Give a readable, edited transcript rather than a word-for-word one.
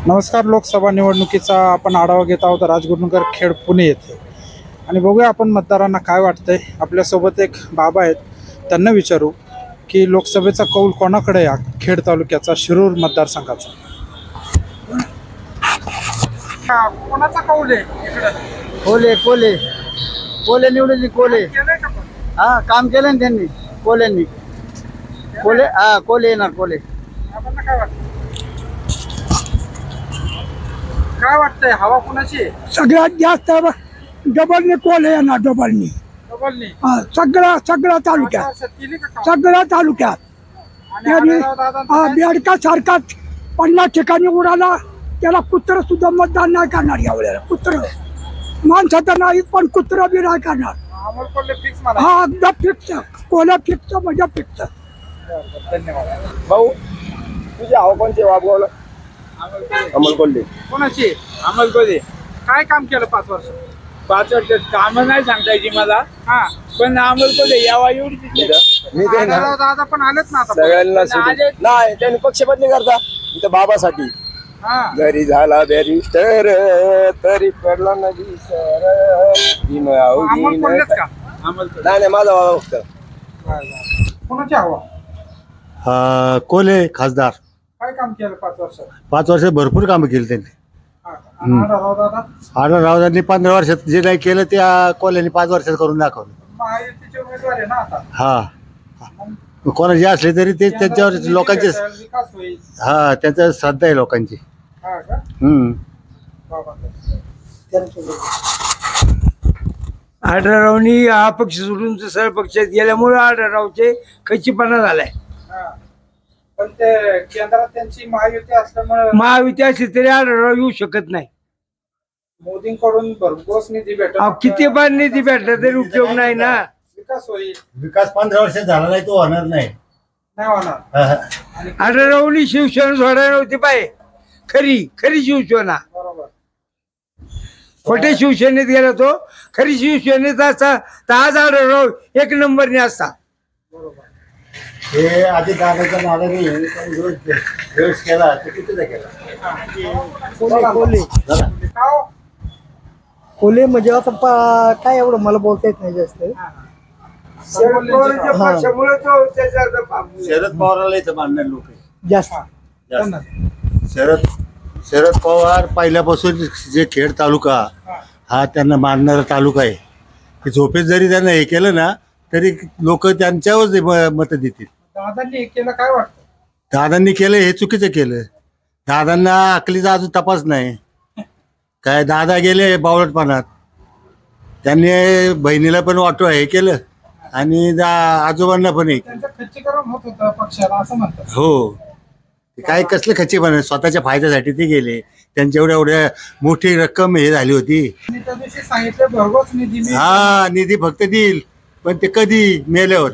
नमस्कार. लोकसभा निवडणुकीचा आपण आढावा घेत आहोत राजगुरुनगर खेड पुणे येथे आणि बघूया आपण मतदारांना काय वाटतंय. आपल्यासोबत एक बाबा आहेत, त्यांना विचारू की लोकसभेचा कौल कोणाकडे या खेड तालुक्याचा शिरूर मतदारसंघाचा कोणाचा कौल आहे इकडे? कोले कोले निवडली. कोले हा काम केलं ना त्यांनी. कोल्यांनी कोले हा कोले येणार. कोले काय वाटतंय हवा कोणाची आहे? सगळ्यात जास्त डबलने कोले येणार. डबलनी डबलनी सगळ्या तालुक्यात. सगळ्या तालुक्यात बेडका सारखाच 50 ठिकाणी उडाला. त्याला कुत्र सुद्धा मतदान नाही करणार यावेळेला. कुत्र माणसाचं नाही पण कुत्र बी नाही करणार. हा अगदा फिक्स. कोल्या फिक्स म्हणजे फिक्स. धन्यवाद भाऊ तुझे हवा कोणते वाबगावला? अमोल कोल्हे. कोणाची? अमोल कोल्हे. काय काम केलं 5 वर्ष? 5 वर्ष काम नाही सांगता येते मला. हा पण अमोल कोल्हे यावा एवढी दादा पण आलेत ना आता. सगळ्यांना नाही त्यांनी पक्षपातनी करता इथं बाबासाठी. हा घरी झाला बॅरिस्टर तरी पडला नदी सर. अमोल कोल्हेच का? नाही माझा बाबा फक्त. कोणाची हवा? कोले खासदार. काय काम केलं 5 वर्षात? 5 वर्ष भरपूर कामं केली त्यांनी. दादा आढळरावांनी 15 वर्षात जे नाही केलं त्या कोल्यांनी 5 वर्षात करून दाखवलं. महायुतीचे उमेदवार आहे ना आता. हा कोणाचे असले तरी ते त्यांच्यावर लोकांचे विकास होईल. हा त्यांचं श्रद्धा आहे लोकांची. हा का? बाबा आढळरावनी हा पक्ष सोडून दुसऱ्या पक्षात गेल्यामुळे आढळरावचे खच्चीपणा झालाय. पण ते केंद्रात त्यांची महायुती असल्यामुळे महायुती असली तरी आढळराव येऊ शकत नाही. मोदींकडून भरघोस निधी भेटत. किती बार निधी भेटला तरी उपयोग नाही ना. विकास होईल. विकास 15 वर्षात झाला नाही तो होणार नाही. नाही होणार. आढळरावनी शिवसेना सोडायला नव्हती पाहिजे. खरी शिवसेना. बरोबर. खोटे शिवसेनेत गेला तो. खरी शिवसेनेत असता तर आज आढळराव 1 नंबरने असता. बरोबर. हे आधी दादाच्या नादाने व्यवस्थ केला तर कितीचा केला. कोले म्हणजे आता काय एवढं मला बोलता येत नाही जास्त. शरद पवाराला इथं मानणार लोक जास्त. शरद पवार पहिल्यापासून जे खेड तालुका हा त्यांना मानणारा तालुका आहे की झोपेत जरी त्यांना हे केलं ना तरी लोक त्यांच्यावर मतं देतील. दादांनी हे केलं काय वाटतं? दादांनी केलं हे चुकीचं केलं. दादांना अकलीचा अजून तपास नाही. काय दादा गेले बावळटपणात. त्यांनी बहिणीला पण वाटो हे केलं आणि आजोबांना पण हे. त्यांचं खच्चीकरण होत होतं पक्षाला असं म्हणतात. हो काय कसलं खच्चीपणा. स्वतःच्या फायद्यासाठी ते गेले. त्यांच्या एवढ्या मोठी रक्कम हे झाली होती. त्या दिवशी सांगितलं भरघोस निधी. हा निधी फक्त देईल पण ते कधी मेल्यावर.